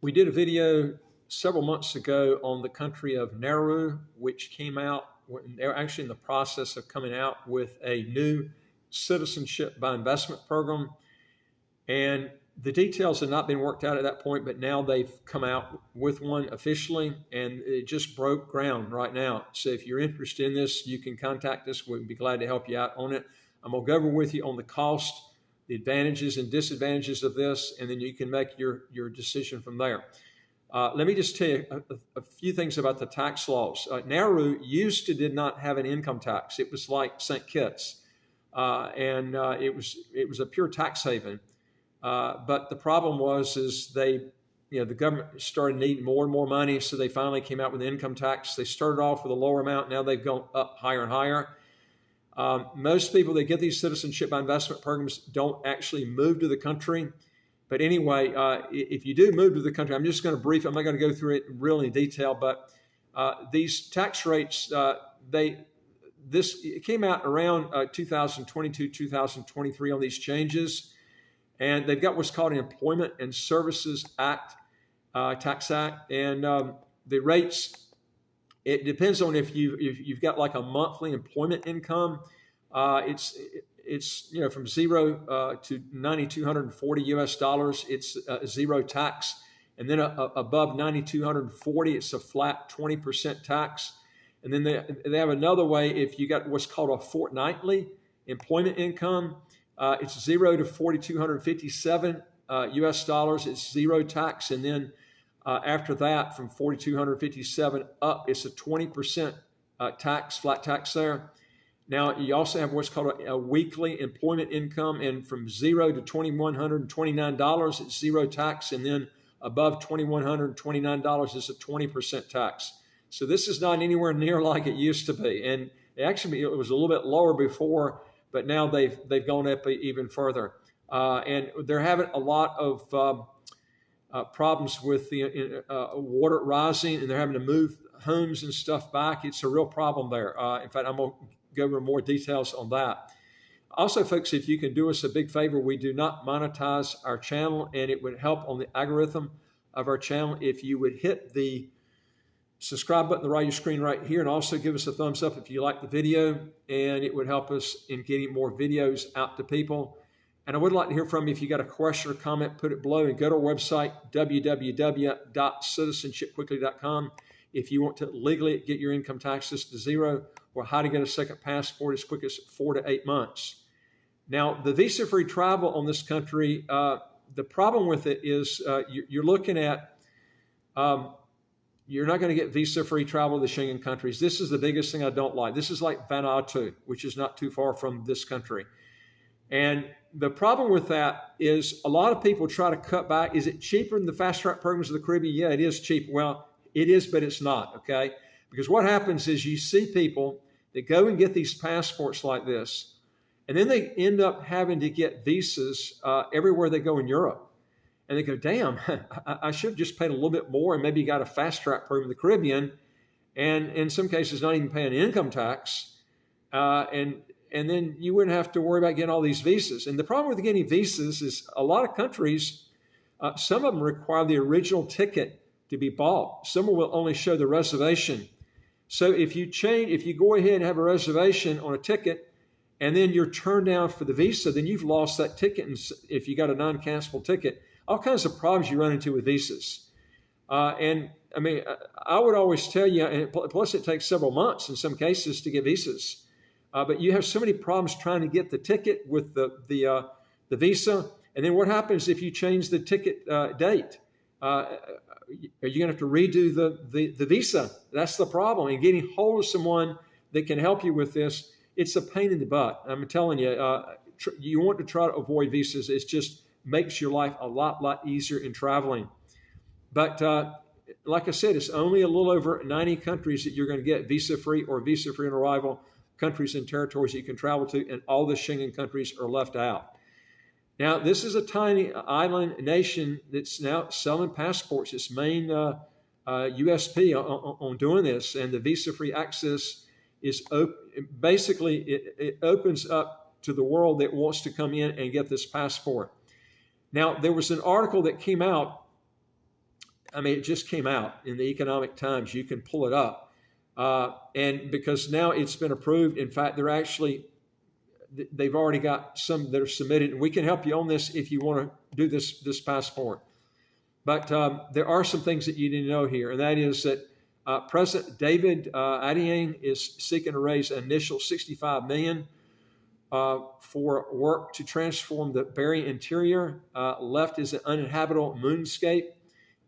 We did a video several months ago on the country of Nauru, which came out, they're actually in the process of coming out with a new citizenship by investment program. And the details had not been worked out at that point, but now they've come out with one officially, and it just broke ground right now. So if you're interested in this, you can contact us. We'd be glad to help you out on it. I'm going to go over with you on the cost, the advantages and disadvantages of this, and then you can make your decision from there. Let me just tell you a few things about the tax laws. Nauru did not have an income tax. It was like St. Kitts, and it was a pure tax haven. But the problem is the government started needing more and more money, so they finally came out with an income tax. They started off with a lower amount. Now they've gone up higher and higher. Most people that get these citizenship by investment programs don't actually move to the country. But anyway, if you do move to the country, I'm just going to I'm not going to go through it really in detail, but these tax rates, it came out around 2022, 2023 on these changes. And they've got what's called an Employment and Services Act, Tax Act. And the rates, it depends on if you've got like a monthly employment income. It's from $0 to $9,240 US. It's zero tax. And then above $9,240, it's a flat 20% tax. And then they have another way if you got what's called a fortnightly employment income. It's $0 to $4,257 US. It's zero tax. And then after that, from $4,257 up, it's a 20% tax, flat tax there. Now, you also have what's called a weekly employment income, and from $0 to $2,129, it's zero tax, and then above $2,129 is a 20% tax. So this is not anywhere near like it used to be, and actually it was a little bit lower before, but now they've gone up even further, and they're having a lot of problems with the water rising, and they're having to move homes and stuff back. It's a real problem there. In fact, I'm going to go over more details on that. Also, folks, if you can do us a big favor, we do not monetize our channel, and it would help on the algorithm of our channel if you would hit the subscribe button on the right of your screen right here, and also give us a thumbs up if you like the video, and it would help us in getting more videos out to people. And I would like to hear from you. If you got a question or comment, put it below, and go to our website, www.citizenshipquickly.com, if you want to legally get your income taxes to zero, or how to get a second passport as quick as 4 to 8 months. Now, the visa-free travel on this country, the problem with it is you're looking at, you're not going to get visa-free travel to the Schengen countries. This is the biggest thing I don't like. This is like Vanuatu, which is not too far from this country. And the problem with that is a lot of people try to cut back. Is it cheaper than the fast-track programs of the Caribbean? Yeah, it is cheap. Well, it is, but it's not, okay? Because what happens is you see people that go and get these passports like this, and then they end up having to get visas everywhere they go in Europe. And they go, damn, I should have just paid a little bit more and maybe got a fast-track program in the Caribbean, and in some cases not even paying income tax, and then you wouldn't have to worry about getting all these visas. And the problem with getting visas is a lot of countries, some of them require the original ticket to be bought. Some will only show the reservation. So if you go ahead and have a reservation on a ticket, and then you're turned down for the visa, then you've lost that ticket. And if you got a non-cancelable ticket, all kinds of problems you run into with visas. And I mean, I would always tell you, and plus it takes several months in some cases to get visas. But you have so many problems trying to get the ticket with the visa. And then what happens if you change the ticket date? Are you going to have to redo the visa? That's the problem. And getting hold of someone that can help you with this, it's a pain in the butt. I'm telling you, you want to try to avoid visas. It just makes your life a lot easier in traveling. But like I said, it's only a little over 90 countries that you're going to get visa-free or visa-free on arrival, countries and territories that you can travel to, and all the Schengen countries are left out. Now, this is a tiny island nation that's now selling passports. Its main USP on doing this, and the visa-free access is basically it opens up to the world that wants to come in and get this passport. Now, there was an article that came out I mean, it just came out in the Economic Times. You can pull it up. And because now it's been approved, in fact, they've already got some that are submitted, and we can help you on this if you want to do this passport. But there are some things that you need to know here, and that is that President David Adjei is seeking to raise an initial $65 million for work to transform the Bering Interior. Left is an uninhabitable moonscape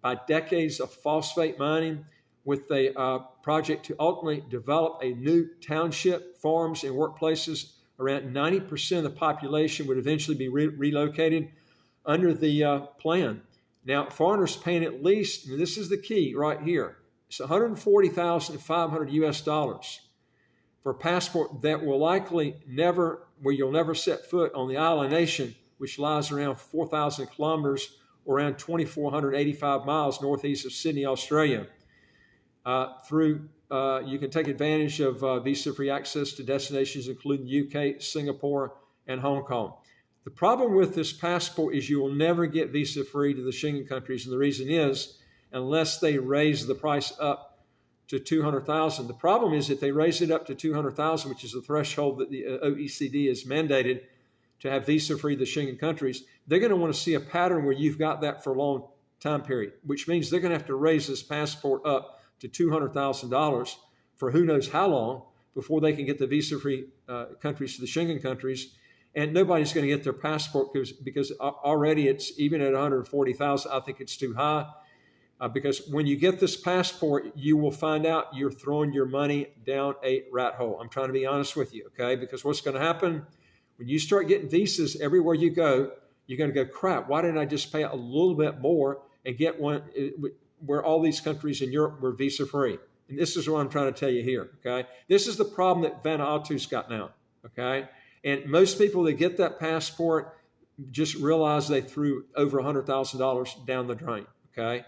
by decades of phosphate mining, with a project to ultimately develop a new township, farms, and workplaces. Around 90% of the population would eventually be relocated under the plan. Now, foreigners paying at least, and this is the key right here, it's $140,500 US for a passport that will likely where you'll never set foot on the island nation, which lies around 4,000 kilometers or around 2,485 miles northeast of Sydney, Australia. You can take advantage of visa-free access to destinations including the UK, Singapore, and Hong Kong. The problem with this passport is you will never get visa-free to the Schengen countries, and the reason is unless they raise the price up to $200,000. The problem is if they raise it up to $200,000, which is the threshold that the OECD has mandated to have visa-free the Schengen countries, they're going to want to see a pattern where you've got that for a long time period, which means they're going to have to raise this passport up to $200,000 for who knows how long before they can get the visa-free countries to the Schengen countries. And nobody's going to get their passport because already it's even at $140,000. I think it's too high because when you get this passport, you will find out you're throwing your money down a rat hole. I'm trying to be honest with you, okay? Because what's going to happen when you start getting visas everywhere you go, you're going to go, crap, why didn't I just pay a little bit more and get one where all these countries in Europe were visa-free? And this is what I'm trying to tell you here, okay? This is the problem that Vanuatu's got now, okay? And most people that get that passport just realize they threw over $100,000 down the drain, okay?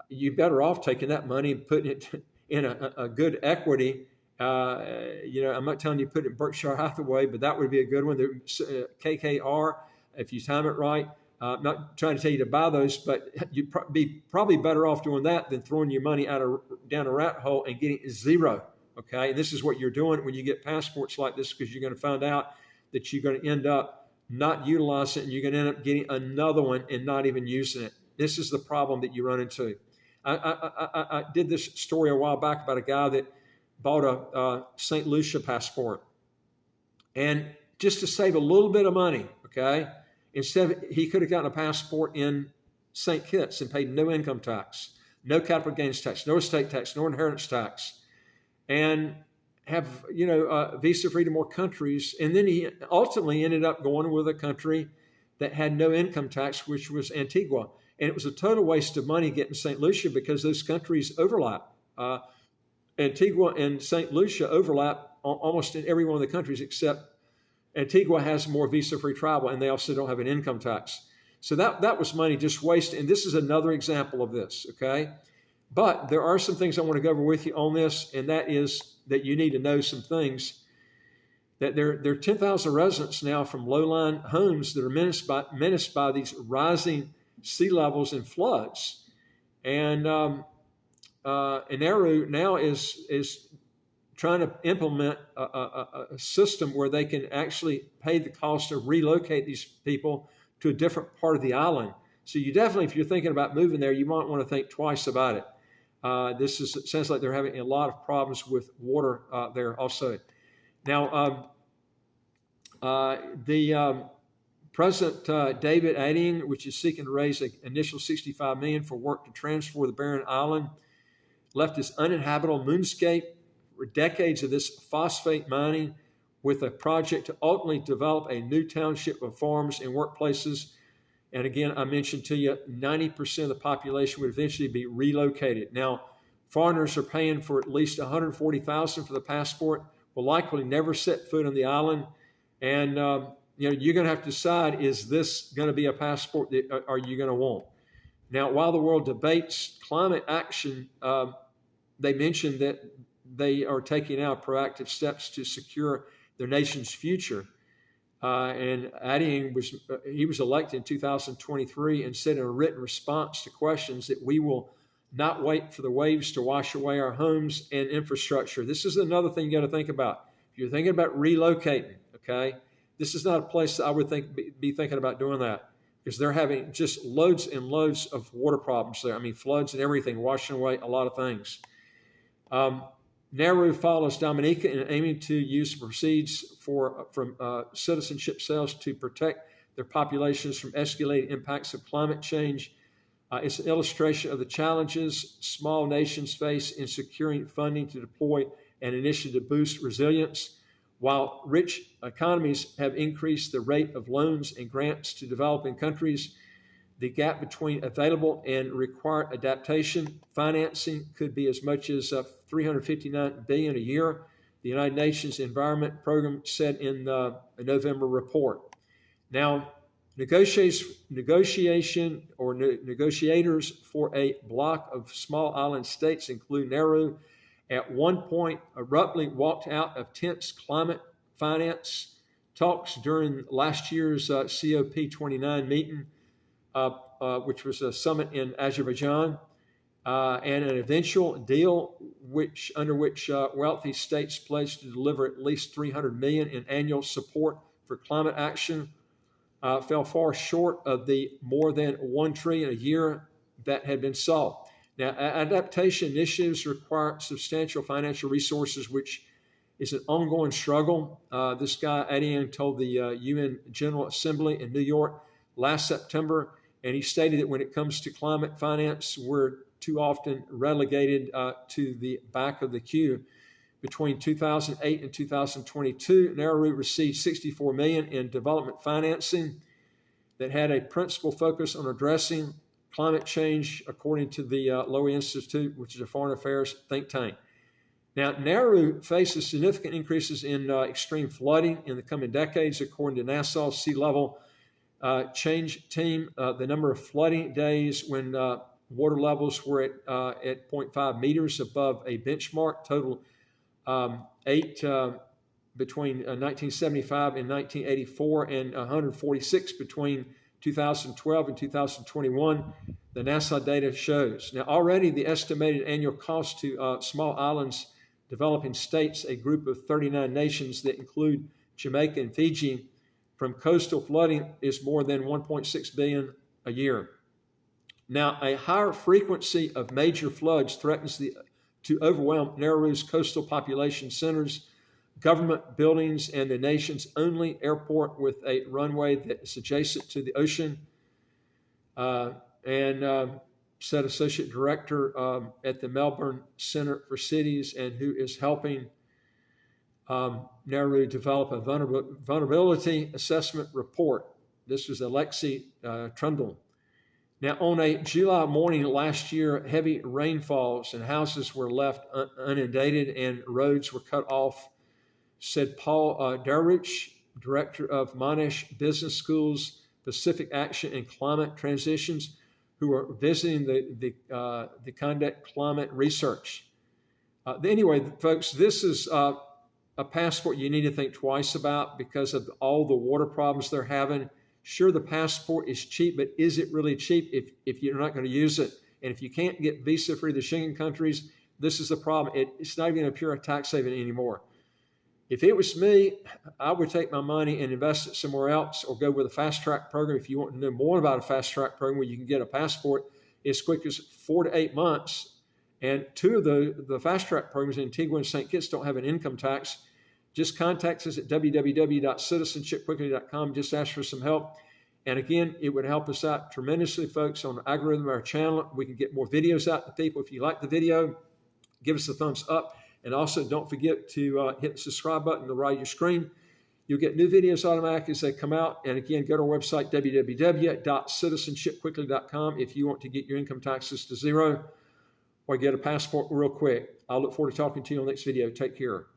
You're better off taking that money and putting it in a good equity. I'm not telling you put it in Berkshire Hathaway, but that would be a good one. The KKR, if you time it right. I'm not trying to tell you to buy those, but you'd be probably better off doing that than throwing your money down a rat hole and getting zero, okay? And this is what you're doing when you get passports like this, because you're going to find out that you're going to end up not utilizing it, and you're going to end up getting another one and not even using it. This is the problem that you run into. I did this story a while back about a guy that bought a St. Lucia passport. And just to save a little bit of money, okay, he could have gotten a passport in St. Kitts and paid no income tax, no capital gains tax, no estate tax, no inheritance tax, and have, visa-free to more countries. And then he ultimately ended up going with a country that had no income tax, which was Antigua. And it was a total waste of money getting St. Lucia because those countries overlap. Antigua and St. Lucia overlap almost in every one of the countries, except Antigua has more visa-free travel, and they also don't have an income tax. So that was money just wasted. And this is another example of this, okay? But there are some things I want to go over with you on this, and that is that you need to know some things. That there are 10,000 residents now from low-lying homes that are menaced by these rising sea levels and floods. And Nauru now is trying to implement a system where they can actually pay the cost to relocate these people to a different part of the island. So you definitely, if you're thinking about moving there, you might want to think twice about it. It sounds like they're having a lot of problems with water there also. Now, the President David Adjei, which is seeking to raise an initial $65 million for work to transform the barren island, left this uninhabitable moonscape for decades of this phosphate mining, with a project to ultimately develop a new township of farms and workplaces. And again, I mentioned to you, 90% of the population would eventually be relocated. Now, foreigners are paying for at least $140,000 for the passport, will likely never set foot on the island. And you're going to have to decide, is this going to be a passport that are you going to want? Now, while the world debates climate action, they mentioned that they are taking out proactive steps to secure their nation's future. And Adjei was elected in 2023 and said in a written response to questions that we will not wait for the waves to wash away our homes and infrastructure. This is another thing you got to think about. If you're thinking about relocating, okay, this is not a place that I would be thinking about doing that, because they're having just loads and loads of water problems there. I mean, floods and everything, washing away a lot of things. Nauru follows Dominica in aiming to use proceeds from citizenship sales to protect their populations from escalating impacts of climate change. It's an illustration of the challenges small nations face in securing funding to deploy an initiative to boost resilience. While rich economies have increased the rate of loans and grants to developing countries, the gap between available and required adaptation financing could be as much as $359 billion a year, the United Nations Environment Program said in a November report. Now, negotiators for a block of small island states, including Nauru, at one point abruptly walked out of tense climate finance talks during last year's COP29 meeting, which was a summit in Azerbaijan, and an eventual deal under which wealthy states pledged to deliver at least $300 million in annual support for climate action, fell far short of the more than $1 trillion a year that had been sought. Now, adaptation initiatives require substantial financial resources, which is an ongoing struggle. This guy, Adian, told the UN General Assembly in New York last September, and he stated that when it comes to climate finance, we're too often relegated to the back of the queue. Between 2008 and 2022, Nauru received $64 million in development financing that had a principal focus on addressing climate change, according to the Lowy Institute, which is a foreign affairs think tank. Now, Nauru faces significant increases in extreme flooding in the coming decades, according to NASA's sea level change team. The number of flooding days when water levels were at 0.5 meters above a benchmark total 8 between 1975 and 1984, and 146 between 2012 and 2021, the NASA data shows. Now, already the estimated annual cost to small islands developing states, a group of 39 nations that include Jamaica and Fiji, from coastal flooding is more than $1.6 billion a year. Now, a higher frequency of major floods threatens to overwhelm Nauru's coastal population centers, government buildings, and the nation's only airport with a runway that is adjacent to the ocean. Said Associate Director at the Melbourne Center for Cities, and who is helping Nauru develop a vulnerability assessment report. This was Alexei Trundle. Now, on a July morning last year, heavy rainfalls and houses were left inundated and roads were cut off, said Paul Daruch, director of Monash Business School's Pacific Action and Climate Transitions, who are visiting the conduct climate research. Anyway, folks, this is a passport you need to think twice about because of all the water problems they're having. Sure, the passport is cheap, but is it really cheap if you're not going to use it? And if you can't get visa-free to Schengen countries, this is the problem. It's not even a pure tax haven anymore. If it was me, I would take my money and invest it somewhere else, or go with a fast-track program. If you want to know more about a fast-track program where you can get a passport as quick as 4 to 8 months, and two of the fast-track programs in Antigua and St. Kitts don't have an income tax, just contact us at www.citizenshipquickly.com. Just ask for some help. And again, it would help us out tremendously, folks, on the algorithm of our channel. We can get more videos out to people. If you like the video, give us a thumbs up. And also, don't forget to hit the subscribe button on the right of your screen. You'll get new videos automatically as they come out. And again, go to our website, www.citizenshipquickly.com, if you want to get your income taxes to zero or get a passport real quick. I look forward to talking to you on the next video. Take care.